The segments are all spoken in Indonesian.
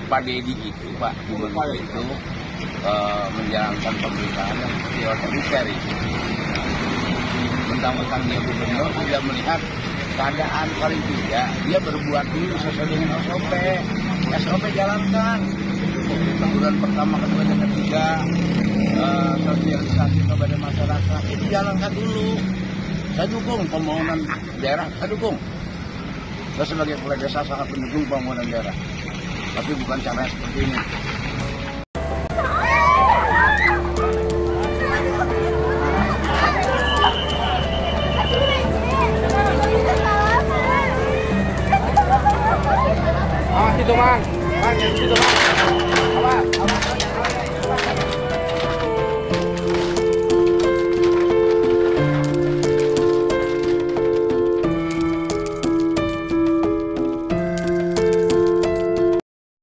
Pak Dedi itu, Pak Gubernur itu menjalankan pemerintahan yang seperti otoriter itu. Mentang-mentang dia gubernur tidak melihat keadaan, paling tidak dia berbuat dulu sesuai dengan SOP. SOP jalankan. Teguran pertama, kedua, dan ketiga, sosialisasi kepada masyarakat itu jalankan dulu. Saya dukung pembangunan daerah, saya dukung. Saya sebagai kepala desa sangat mendukung pembangunan daerah. Tapi bukan caranya seperti ini. Situ Mang, yang situ Mang.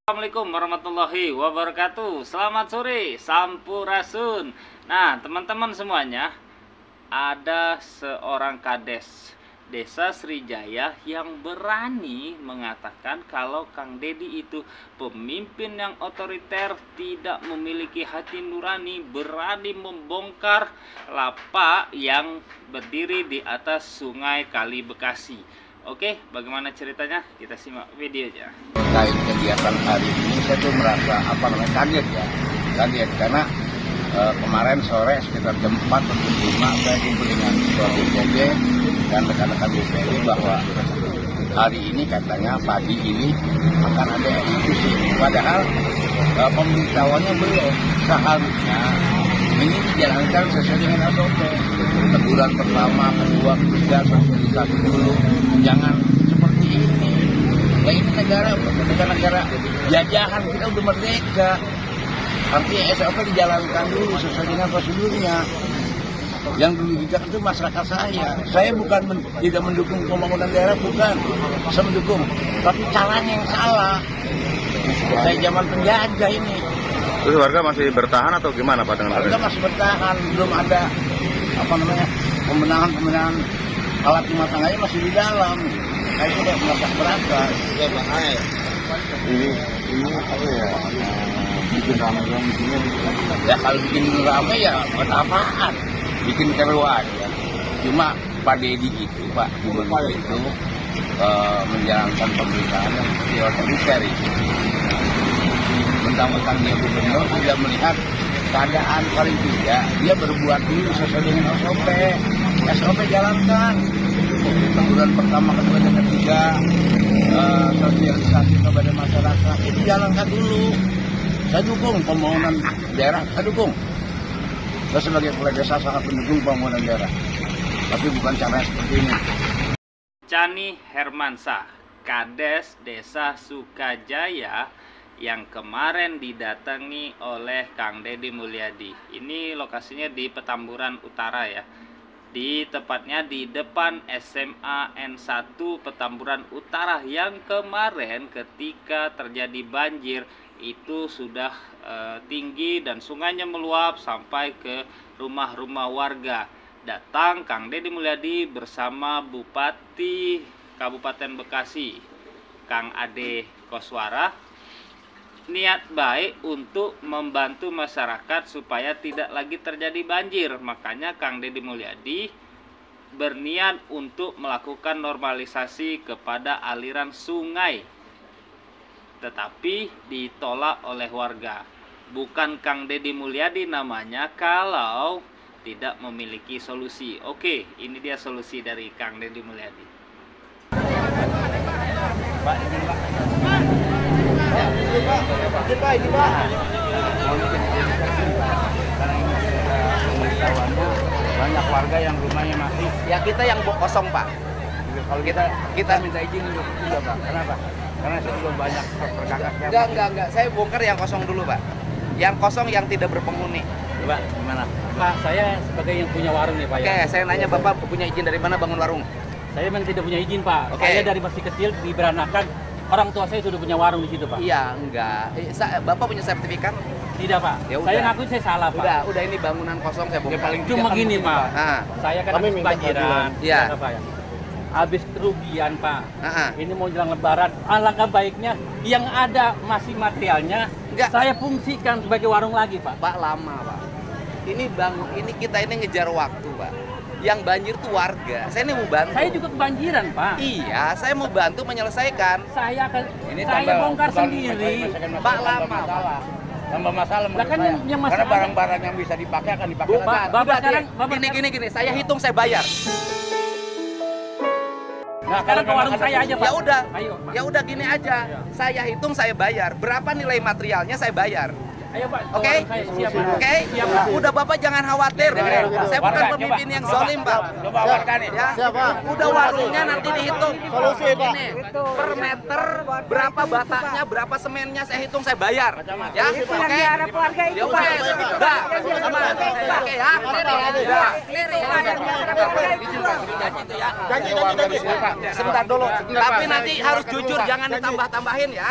Assalamualaikum warahmatullahi wabarakatuh. Selamat sore, sampurasun. Nah, teman-teman semuanya, ada seorang kades Desa Srijaya yang berani mengatakan kalau Kang Dedi itu pemimpin yang otoriter, tidak memiliki hati nurani, berani membongkar lapak yang berdiri di atas Sungai Kali Bekasi. Oke, bagaimana ceritanya? Kita simak videonya. Terkait kegiatan hari ini saya tuh merasa kaget ya. Kaget karena kemarin sore sekitar jam 4 atau jam 5 saya kumpul dengan ketua BPD dan rekan-rekan BPD bahwa hari ini katanya pagi ini akan ada eksekusi. Padahal pemberitahuannya belum. Seharusnya ini dijalankan sesuai dengan SOP. Teguran pertama, kedua, ketiga, sosialisasi dulu. Jangan seperti ini. Ya ini negara, bukan negara jajahan, kita udah merdeka. Artinya SOP dijalankan dulu sesuai dengan prosedurnya. Yang dirugikan itu masyarakat saya. Saya bukan tidak mendukung pembangunan daerah, bukan. Saya mendukung, tapi caranya yang salah. Kayak zaman penjajah ini. Terus warga masih bertahan atau gimana Pak dengan warga masih bertahan, belum ada pembenahan alat rumah tangganya masih di dalam. Kayak itu udah merasa berantak. Ya Bang Air. Ini apa ya? Bikin rame-rame di sini. Ya kalau bikin rame ya buat apaan? Bikin keruan ya. Cuma Pak Dedi itu, Pak Gubernur itu menjalankan pemerintahan yang seperti otoriter itu. Mentang-mentang dia gubernur tidak melihat keadaan, paling tidak dia berbuat dulu sesuai dengan SOP. SOP jalankan. Teguran pertama, kedua, dan ketiga, sosialisasi kepada masyarakat itu jalankan dulu. Saya dukung pembangunan daerah, saya dukung. Saya sebagai kepala desa sangat mendukung pembangunan daerah. Tapi bukan caranya seperti ini. Chani Hermansyah, Kades Desa Sukajaya yang kemarin didatangi oleh Kang Dedi Mulyadi. Ini lokasinya di Petamburan Utara ya. Tepatnya di depan SMA N1 Petamburan Utara yang kemarin ketika terjadi banjir itu sudah tinggi dan sungainya meluap sampai ke rumah-rumah warga. Datang Kang Dedi Mulyadi bersama Bupati Kabupaten Bekasi, Kang Ade Koswara, niat baik untuk membantu masyarakat supaya tidak lagi terjadi banjir. Makanya Kang Dedi Mulyadi berniat untuk melakukan normalisasi kepada aliran sungai. Tetapi ditolak oleh warga. Bukan Kang Dedi Mulyadi namanya kalau tidak memiliki solusi. Oke, ini dia solusi dari Kang Dedi Mulyadi. Pak, ini Pak. Ini Pak. Karena ini pemberitahuannya banyak warga yang rumahnya masih. Ya kita yang kosong Pak. Kalau kita minta izin dulu juga Pak. Kenapa? Karena saya belum banyak perkakas. Enggak. Saya bongkar yang kosong dulu Pak. Yang kosong yang tidak berpenghuni. Pak, gimana? Pak, saya sebagai yang punya warung nih Pak. Oke, saya nanya Bapak punya izin dari mana bangun warung? Saya memang tidak punya izin Pak. Oke. Saya dari masih kecil diberanakan. Orang tua saya sudah punya warung di situ Pak. Iya, enggak. Bapak punya sertifikat? Tidak Pak. Ya udah. Saya ngaku saya salah Pak. Udah ini bangunan kosong saya bongkar. Cuma gini Pak. Nah, Saya kan habis banjiran. Iya. Pak ya. habis kerugian Pak. Nah, Ini mau jelang Lebaran, alangkah baiknya yang ada masih materialnya Enggak. saya fungsikan sebagai warung lagi Pak. Pak lama Pak. Ini kita ini ngejar waktu Pak. Yang banjir tuh warga. Saya ini mau bantu. Saya juga kebanjiran Pak. Iya, saya mau bantu menyelesaikan. Saya bongkar sendiri. Pak lama Pak. Tambah masalah Lah kan menurut saya. yang masalah- Karena barang-barang yang bisa dipakai akan dipakai lagi. Bapak Udah, sekarang, gini, saya hitung saya bayar. Nah, sekarang ke warung saya aja Pak. Ya udah. Ayo Pak. Ya udah gini aja. Saya hitung saya bayar. Berapa nilai materialnya saya bayar. Ayo Pak. ke Oke? warung saya. Siap Pak. Oke? Siap Pak. Udah Bapak jangan khawatir. Saya bukan Warga, pemimpin coba. yang zolim, Pak. Coba warga nih. Ya. Udah warungnya nanti dihitung. Solusi, Pak. Per meter berapa bataknya, berapa semennya saya hitung saya bayar. Ya. Oke? Ya udah. Udah. Sama. Oke ya. Udah. Janji. Sebentar dulu. Tapi nanti harus jujur, jangan ditambah-tambahin ya.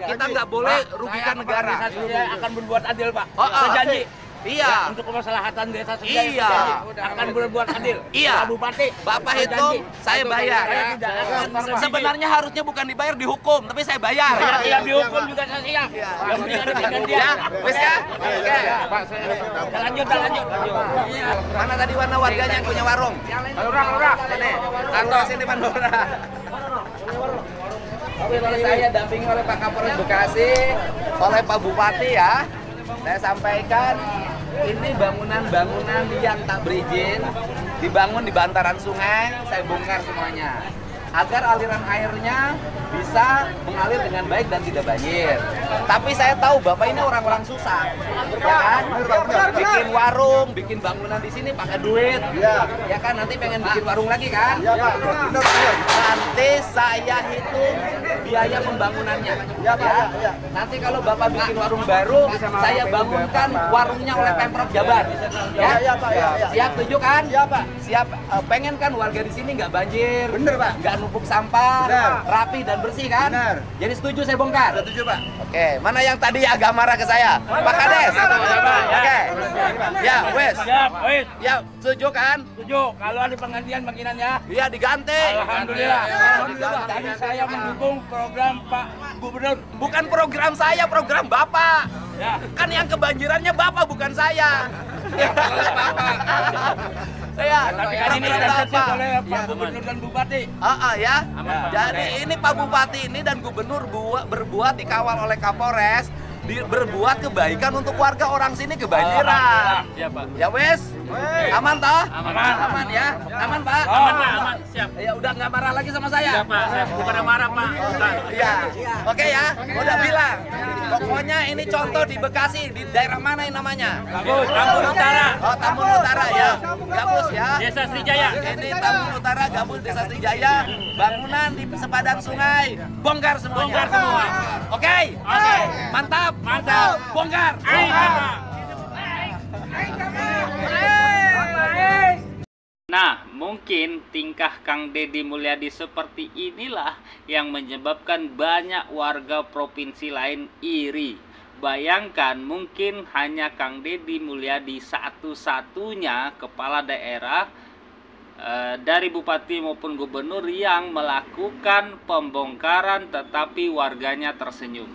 Kita nggak boleh rugikan negara. Saya akan berbuat adil Pak. Saya janji. Iya. Untuk kemaslahatan desa Sujaya. Iya. Akan berbuat adil. Iya. Pak Bupati. Bapak saya hitung, janji. saya bayar. Saya tidak akan Sebenarnya harusnya bukan dibayar, dihukum, tapi saya bayar. Iya, dihukum juga saya siap. Yang penting ada penggantian. Ya, wes ya. Oke. Lanjut. Mana tadi warna warganya yang punya warung? Lurah. Sini. Kantor sini Pak Lurah. Ini saya dampingi oleh Pak Kapolres Bekasi, oleh Pak Bupati ya. Saya sampaikan ini bangunan-bangunan yang tak berizin dibangun di bantaran sungai, saya bongkar semuanya agar aliran airnya bisa mengalir dengan baik dan tidak banjir. Tapi saya tahu Bapak ini orang-orang susah, ya kan? Bikin warung, bikin bangunan di sini pakai duit, ya kan? Nanti pengen bikin warung lagi kan? Nanti saya hitung biaya pembangunannya, ya. Nanti kalau Bapak bikin warung baru, saya bangunkan warungnya oleh Pemprov Jabar, ya. Siap, setuju kan? Siap. Pengen kan warga di sini nggak banjir, bener Pak? Nggak numpuk sampah, rapi dan bersih kan? Benar. Jadi setuju saya bongkar? Setuju Pak. Oke, mana yang tadi agak marah ke saya? Pak Kades? Oke. Ya, wes. Siap, wes. Ya, setuju kan? Setuju. Kalau ada penggantian ya. Iya, diganti. Alhamdulillah. Tadi saya mendukung program Pak Gubernur. Bukan program saya, program Bapak. Ya. Kan yang kebanjirannya Bapak, bukan saya. Saya Tapi kan ini program ada oleh Pak Gubernur dan Bupati. Ya. Jadi ini Pak Bupati ini dan Gubernur berbuat dikawal oleh Kapolres, berbuat kebaikan untuk warga orang sini kebanjiran. Siap Pak. Ya wes, aman toh? Aman. Ya, aman Pak. Aman. Siap. Ya udah nggak marah lagi sama saya. Siap Pak. Saya bukan marah Pak. Iya. Oke ya, udah bilang. Pokoknya ini contoh di Bekasi, di daerah mana ini namanya? Tambun Utara. Oh, Tambun Utara ya. Gabus ya. Desa Srijaya. Ini Tambun Utara, Gabus, Desa Srijaya. Bangunan di sepadan sungai, bongkar semuanya. Bongkar semua. Oke. Mantap. Bongkar. Nah, mungkin tingkah Kang Deddy Mulyadi seperti inilah yang menyebabkan banyak warga provinsi lain iri. Bayangkan mungkin hanya Kang Deddy Mulyadi satu-satunya kepala daerah dari bupati maupun gubernur yang melakukan pembongkaran tetapi warganya tersenyum.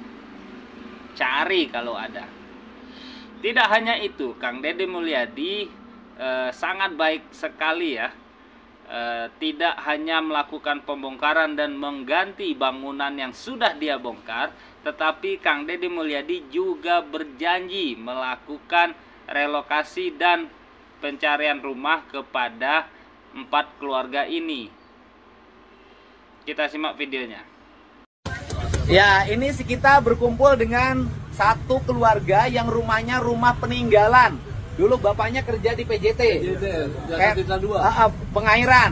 Cari kalau ada. Tidak hanya itu, Kang Deddy Mulyadi sangat baik sekali ya. Tidak hanya melakukan pembongkaran dan mengganti bangunan yang sudah dia bongkar, tetapi Kang Deddy Mulyadi juga berjanji melakukan relokasi dan pencarian rumah kepada 4 keluarga ini. Kita simak videonya. Ya, ini kita berkumpul dengan satu keluarga yang rumahnya rumah peninggalan. Dulu bapaknya kerja di PJT. Pengairan.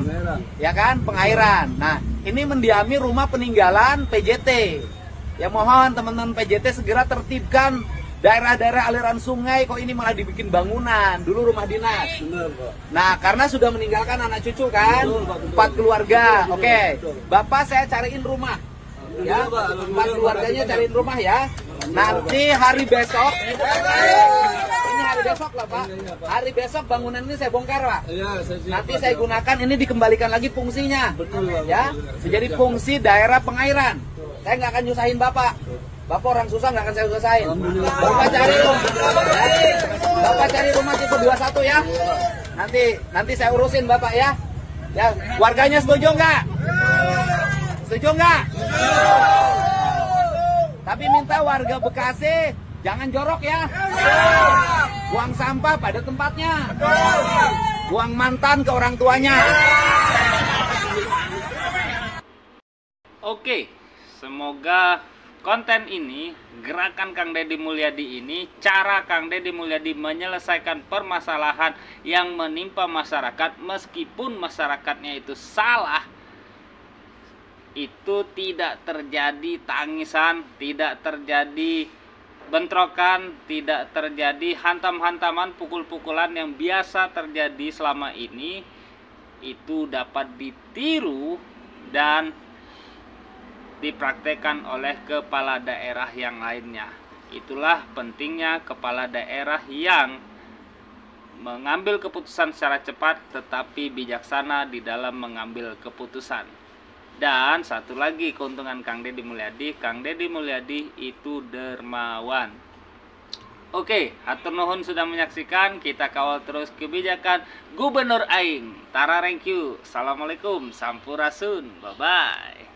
Ya kan, pengairan. Nah, ini mendiami rumah peninggalan PJT. Ya mohon teman-teman PJT segera tertibkan daerah-daerah aliran sungai, kok ini malah dibikin bangunan. Dulu rumah dinas. Nah, karena sudah meninggalkan anak cucu kan, 4 keluarga. Oke, Bapak saya cariin rumah. Ya, 4 keluarganya cariin rumah ya. Nanti hari besok, ini hari besok lah Pak. Hari besok bangunan ini saya bongkar Pak. Iya, Nanti saya gunakan ini dikembalikan lagi fungsinya. Betul, Pak. Ya, menjadi fungsi daerah pengairan. Saya nggak akan nyusahin Bapak. Bapak orang susah nggak akan saya usahain. Bapak cari rumah tipe 21 ya. Nanti saya urusin Bapak ya. Ya, warganya setuju nggak? Setuju nggak? Tapi minta warga Bekasi jangan jorok ya. Buang sampah pada tempatnya. Buang mantan ke orang tuanya. Oke, semoga konten ini, gerakan Kang Deddy Mulyadi ini, cara Kang Deddy Mulyadi menyelesaikan permasalahan yang menimpa masyarakat, meskipun masyarakatnya itu salah, itu tidak terjadi tangisan, tidak terjadi bentrokan, tidak terjadi hantam-hantaman, pukul-pukulan yang biasa terjadi selama ini. Itu dapat ditiru dan dipraktekkan oleh kepala daerah yang lainnya. Itulah pentingnya kepala daerah yang mengambil keputusan secara cepat tetapi bijaksana di dalam mengambil keputusan. Dan satu lagi keuntungan Kang Deddy Mulyadi, Kang Deddy Mulyadi itu dermawan. Oke, hatur nuhun sudah menyaksikan. Kita kawal terus kebijakan Gubernur Aing. Tara, thank you. Assalamualaikum, sampurasun, bye bye.